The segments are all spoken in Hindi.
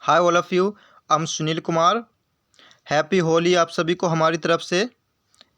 Hi all of you, I am Sunil Kumar. Happy Holi आप सभी को हमारी तरफ से।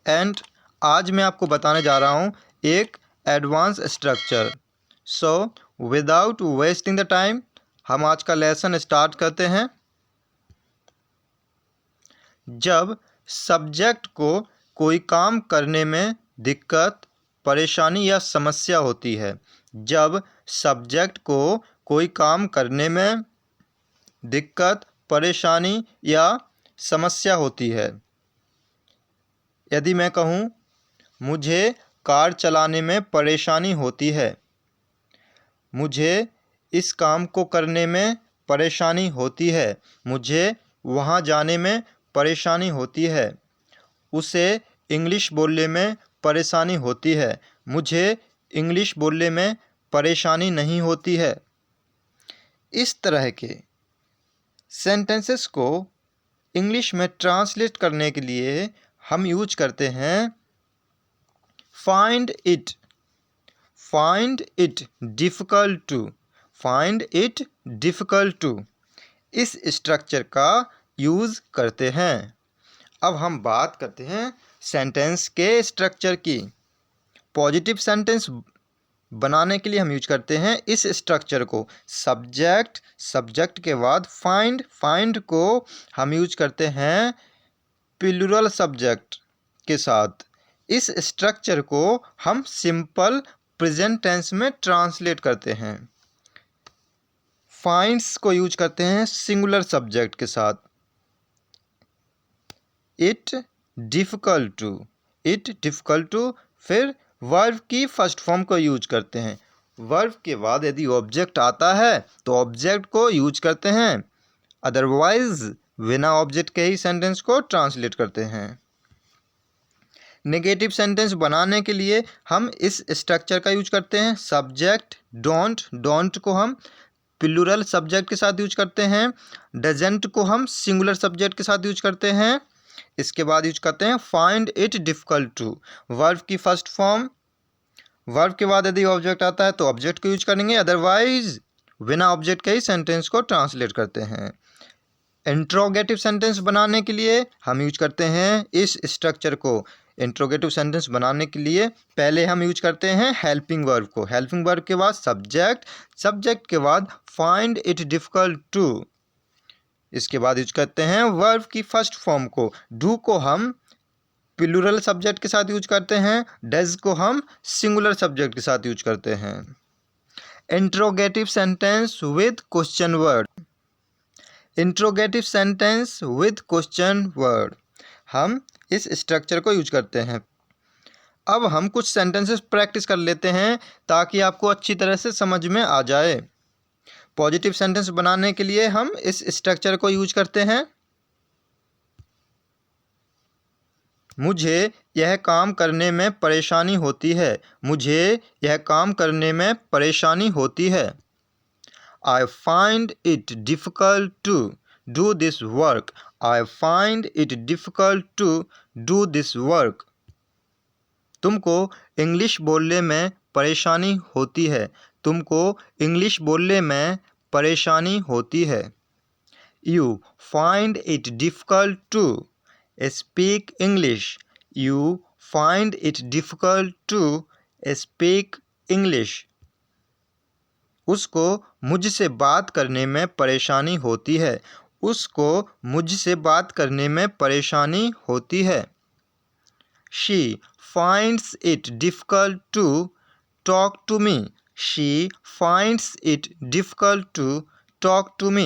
एंड आज मैं आपको बताने जा रहा हूँ एक advance structure. So without wasting the time हम आज का लेसन स्टार्ट करते हैं। जब सब्जेक्ट को कोई काम करने में दिक्कत, परेशानी या समस्या होती है, जब सब्जेक्ट को कोई काम करने में दिक्कत, परेशानी या समस्या होती है। यदि मैं कहूँ मुझे कार चलाने में परेशानी होती है, मुझे इस काम को करने में परेशानी होती है, मुझे वहाँ जाने में परेशानी होती है, उसे इंग्लिश बोलने में परेशानी होती है, मुझे इंग्लिश बोलने में परेशानी नहीं होती है। इस तरह के सेंटेंसेस को इंग्लिश में ट्रांसलेट करने के लिए हम यूज करते हैं find it difficult to, find it difficult to. इस स्ट्रक्चर का यूज़ करते हैं। अब हम बात करते हैं सेंटेंस के स्ट्रक्चर की। पॉजिटिव सेंटेंस बनाने के लिए हम यूज करते हैं इस स्ट्रक्चर को। सब्जेक्ट के बाद फाइंड को हम यूज करते हैं प्लूरल सब्जेक्ट के साथ। इस स्ट्रक्चर को हम सिंपल प्रेजेंट टेंस में ट्रांसलेट करते हैं। फाइंड्स को यूज करते हैं सिंगुलर सब्जेक्ट के साथ। इट डिफ़िकल्ट टू, फिर वर्ब की फर्स्ट फॉर्म को यूज करते हैं। वर्ब के बाद यदि ऑब्जेक्ट आता है तो ऑब्जेक्ट को यूज करते हैं, अदरवाइज बिना ऑब्जेक्ट के ही सेंटेंस को ट्रांसलेट करते हैं। नेगेटिव सेंटेंस बनाने के लिए हम इस स्ट्रक्चर का यूज करते हैं। सब्जेक्ट डोंट को हम प्लूरल सब्जेक्ट के साथ यूज करते हैं। डजंट को हम सिंगुलर सब्जेक्ट के साथ यूज करते हैं। इसके बाद यूज करते हैं find it difficult to, verb की फर्स्ट फॉर्म। वर्ब के बाद यदि ऑब्जेक्ट आता है तो ऑब्जेक्ट को यूज करेंगे, अदरवाइज बिना ऑब्जेक्ट के ही सेंटेंस को ट्रांसलेट करते हैं। इंट्रोगेटिव सेंटेंस बनाने के लिए हम यूज करते हैं इस स्ट्रक्चर को। इंट्रोगेटिव सेंटेंस बनाने के लिए पहले हम यूज करते हैं हेल्पिंग वर्ब को। हेल्पिंग वर्ब के बाद सब्जेक्ट के बाद फाइंड इट डिफ़िकल्ट टू। इसके बाद यूज करते हैं वर्ब की फर्स्ट फॉर्म को। डू को हम प्लूरल सब्जेक्ट के साथ यूज करते हैं, डज को हम सिंगुलर सब्जेक्ट के साथ यूज करते हैं। Interrogative sentence with question word, interrogative sentence with question word, हम इस स्ट्रक्चर को यूज करते हैं। अब हम कुछ सेंटेंसेस प्रैक्टिस कर लेते हैं ताकि आपको अच्छी तरह से समझ में आ जाए। पॉजिटिव सेंटेंस बनाने के लिए हम इस स्ट्रक्चर को यूज करते हैं। मुझे यह काम करने में परेशानी होती है, मुझे यह काम करने में परेशानी होती है। I find it difficult to do this work. I find it difficult to do this work. तुमको इंग्लिश बोलने में परेशानी होती है, तुमको इंग्लिश बोलने में परेशानी होती है। You find it difficult to speak English. You find it difficult to speak English. उसको मुझसे बात करने में परेशानी होती है, उसको मुझसे बात करने में परेशानी होती है। She finds it difficult to talk to me. She finds it difficult to talk to me.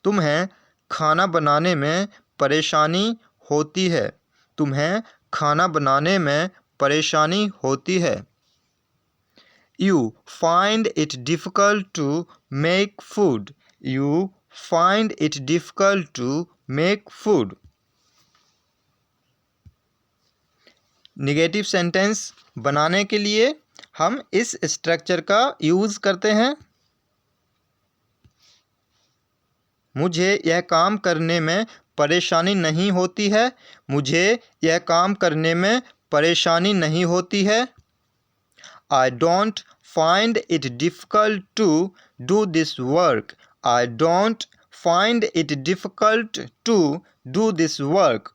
तुम्हें खाना बनाने में परेशानी होती है, तुम्हें खाना बनाने में परेशानी होती है। You find it difficult to make food. You find it difficult to make food. Negative sentence बनाने के लिए हम इस स्ट्रक्चर का यूज़ करते हैं। मुझे यह काम करने में परेशानी नहीं होती है, मुझे यह काम करने में परेशानी नहीं होती है। I don't find it difficult to do this work. I don't find it difficult to do this work.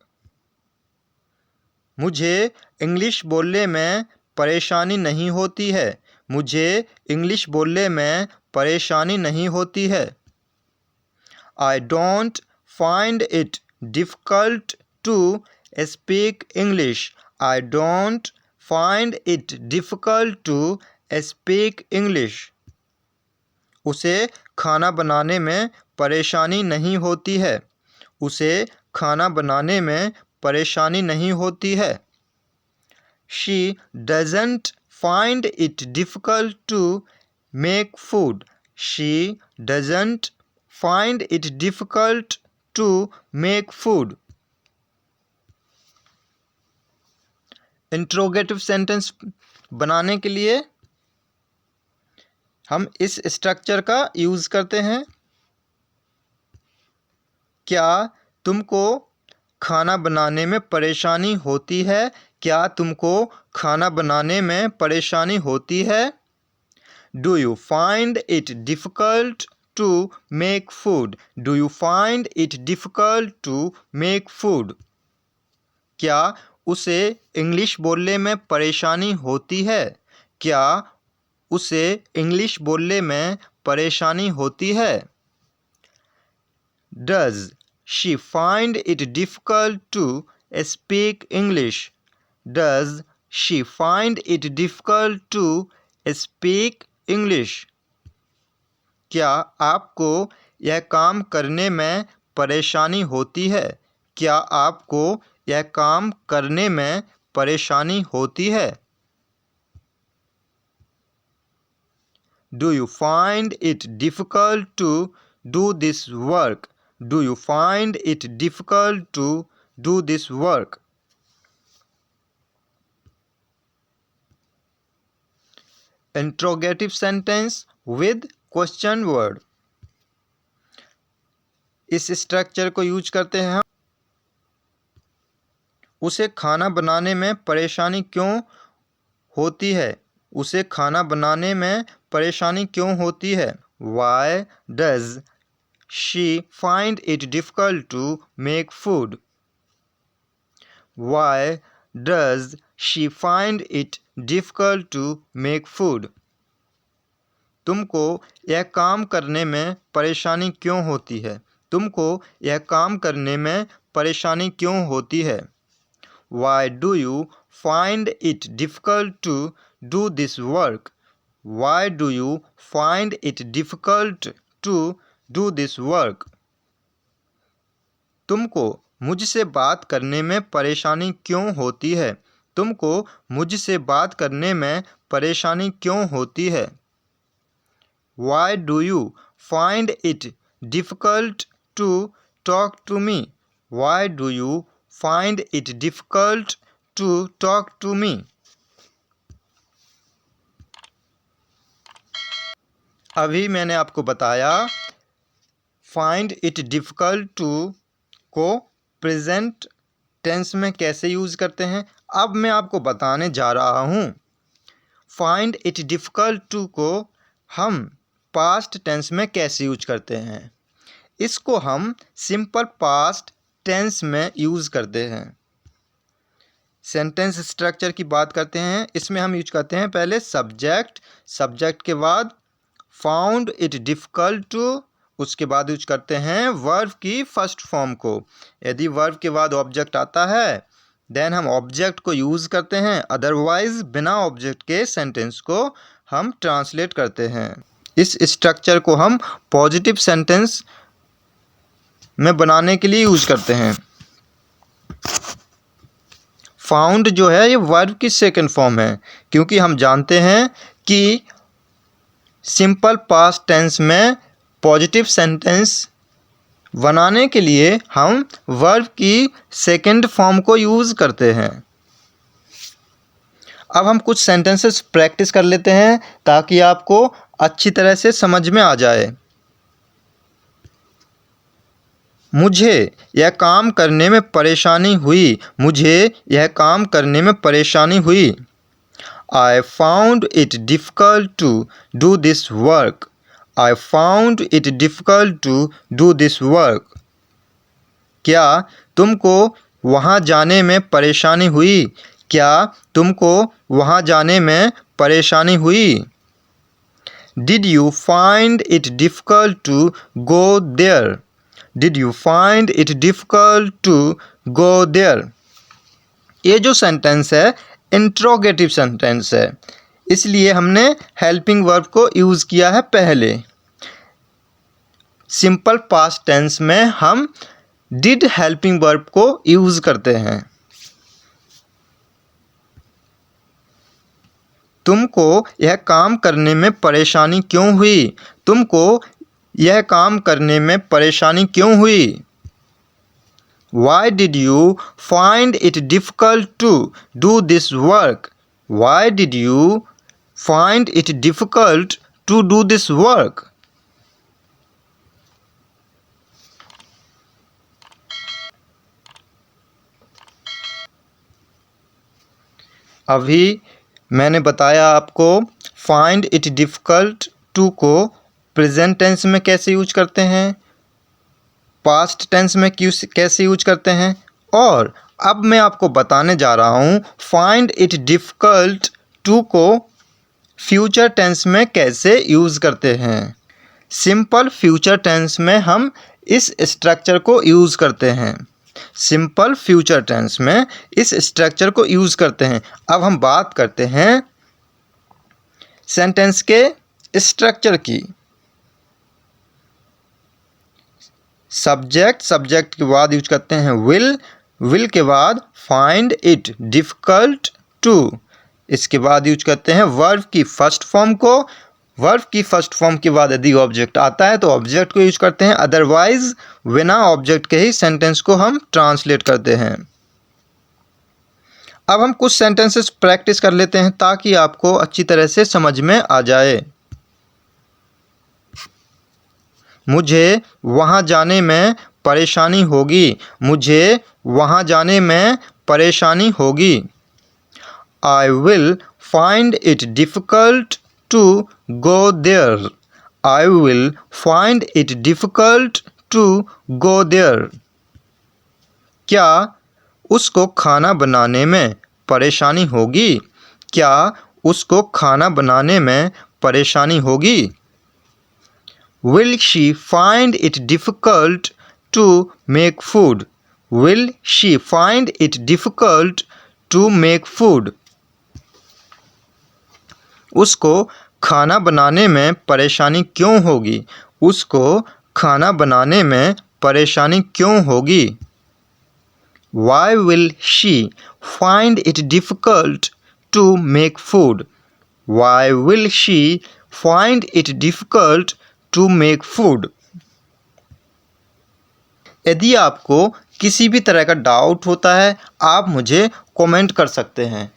मुझे इंग्लिश बोलने में परेशानी नहीं होती है. मुझे इंग्लिश बोलने में परेशानी नहीं होती है. I don't find it difficult to speak English. I don't find it difficult to speak English. उसे खाना बनाने में परेशानी नहीं होती है. उसे खाना बनाने में परेशानी नहीं होती है. She doesn't find it difficult to make food. She doesn't find it difficult to make food. Interrogative sentence बनाने के लिए हम इस स्ट्रक्चर का यूज़ करते हैं. क्या तुमको खाना बनाने में परेशानी होती है? क्या तुमको खाना बनाने में परेशानी होती है? Do you find it difficult to make food? Do you find it difficult to make food? क्या उसे इंग्लिश बोलने में परेशानी होती है? क्या उसे इंग्लिश बोलने में परेशानी होती है? Does she find it difficult to speak English? Does she find it difficult to speak English? क्या आपको यह काम करने में परेशानी होती है? क्या आपको यह काम करने में परेशानी होती है? Do you find it difficult to do this work? Do you find it difficult to do this work? Interrogative sentence with question word. इस स्ट्रक्चर को यूज करते हैं हम. उसे खाना बनाने में परेशानी क्यों होती है? उसे खाना बनाने में परेशानी क्यों होती है? Why does she find it difficult to make food? Why does she find it difficult to make food? तुमको यह काम करने में परेशानी क्यों होती है? तुमको यह काम करने में परेशानी क्यों होती है? Why do you find it difficult to do this work? Why do you find it difficult to do this work? तुमको मुझसे बात करने में परेशानी क्यों होती है? तुमको मुझसे बात करने में परेशानी क्यों होती है? Why do you find it difficult to talk to me? Why do you find it difficult to talk to me? अभी मैंने आपको बताया find it difficult to को प्रेजेंट टेंस में कैसे यूज़ करते हैं. अब मैं आपको बताने जा रहा हूँ find it difficult to को हम पास्ट टेंस में कैसे यूज करते हैं. इसको हम सिंपल पास्ट टेंस में यूज़ करते हैं. सेंटेंस स्ट्रक्चर की बात करते हैं. इसमें हम यूज करते हैं पहले सब्जेक्ट. सब्जेक्ट के बाद फाउंड इट डिफ़िकल्ट टू. उसके बाद यूज करते हैं वर्ब की फर्स्ट फॉर्म को. यदि वर्ब के बाद ऑब्जेक्ट आता है देन हम ऑब्जेक्ट को यूज़ करते हैं. अदरवाइज बिना ऑब्जेक्ट के सेंटेंस को हम ट्रांसलेट करते हैं. इस स्ट्रक्चर को हम पॉजिटिव सेंटेंस में बनाने के लिए यूज करते हैं. फाउंड जो है ये वर्ब की सेकंड फॉर्म है क्योंकि हम जानते हैं कि सिंपल पास्ट टेंस में पॉजिटिव सेंटेंस बनाने के लिए हम वर्ब की सेकंड फॉर्म को यूज़ करते हैं. अब हम कुछ सेंटेंसेस प्रैक्टिस कर लेते हैं ताकि आपको अच्छी तरह से समझ में आ जाए. मुझे यह काम करने में परेशानी हुई. मुझे यह काम करने में परेशानी हुई. I found it difficult to do this work. I found it difficult to do this work. क्या तुमको वहाँ जाने में परेशानी हुई? क्या तुमको वहाँ जाने में परेशानी हुई? Did you find it difficult to go there? Did you find it difficult to go there? ये जो सेंटेंस है इंट्रोगेटिव सेंटेंस है, इसलिए हमने हेल्पिंग वर्ब को यूज़ किया है पहले। सिंपल पास्ट टेंस में हम डिड हेल्पिंग वर्ब को यूज़ करते हैं। तुमको यह काम करने में परेशानी क्यों हुई? तुमको यह काम करने में परेशानी क्यों हुई? Why did you find it difficult to do this work? Why did you find it difficult to do this work? अभी मैंने बताया आपको find it difficult to को प्रेजेंट टेंस में कैसे यूज करते हैं, पास्ट टेंस में कैसे यूज करते हैं, और अब मैं आपको बताने जा रहा हूँ फाइंड इट डिफ़िकल्ट टू को फ्यूचर टेंस में कैसे यूज़ करते हैं। सिंपल फ्यूचर टेंस में हम इस स्ट्रक्चर को यूज़ करते हैं। सिंपल फ्यूचर टेंस में इस स्ट्रक्चर को यूज़ करते हैं। अब हम बात करते हैं सेंटेंस के स्ट्रक्चर की। सब्जेक्ट के बाद यूज करते हैं विल के बाद फाइंड इट डिफ़िकल्ट टू, इसके बाद यूज करते हैं वर्ब की फर्स्ट फॉर्म को। वर्ब की फर्स्ट फॉर्म के बाद यदि ऑब्जेक्ट आता है तो ऑब्जेक्ट को यूज करते हैं, अदरवाइज बिना ऑब्जेक्ट के ही सेंटेंस को हम ट्रांसलेट करते हैं। अब हम कुछ सेंटेंसेस प्रैक्टिस कर लेते हैं ताकि आपको अच्छी तरह से समझ में आ जाए। मुझे वहाँ जाने में परेशानी होगी। मुझे वहाँ जाने में परेशानी होगी। I will find it difficult to go there. I will find it difficult to go there. क्या उसको खाना बनाने में परेशानी होगी? क्या उसको खाना बनाने में परेशानी होगी? Will she find it difficult to make food? Will she find it difficult to make food? उसको खाना बनाने में परेशानी क्यों होगी? उसको खाना बनाने में परेशानी क्यों होगी? Why will she find it difficult to make food? Why will she find it difficult to make food? यदि आपको किसी भी तरह का डाउट होता है आप मुझे कमेंट कर सकते हैं।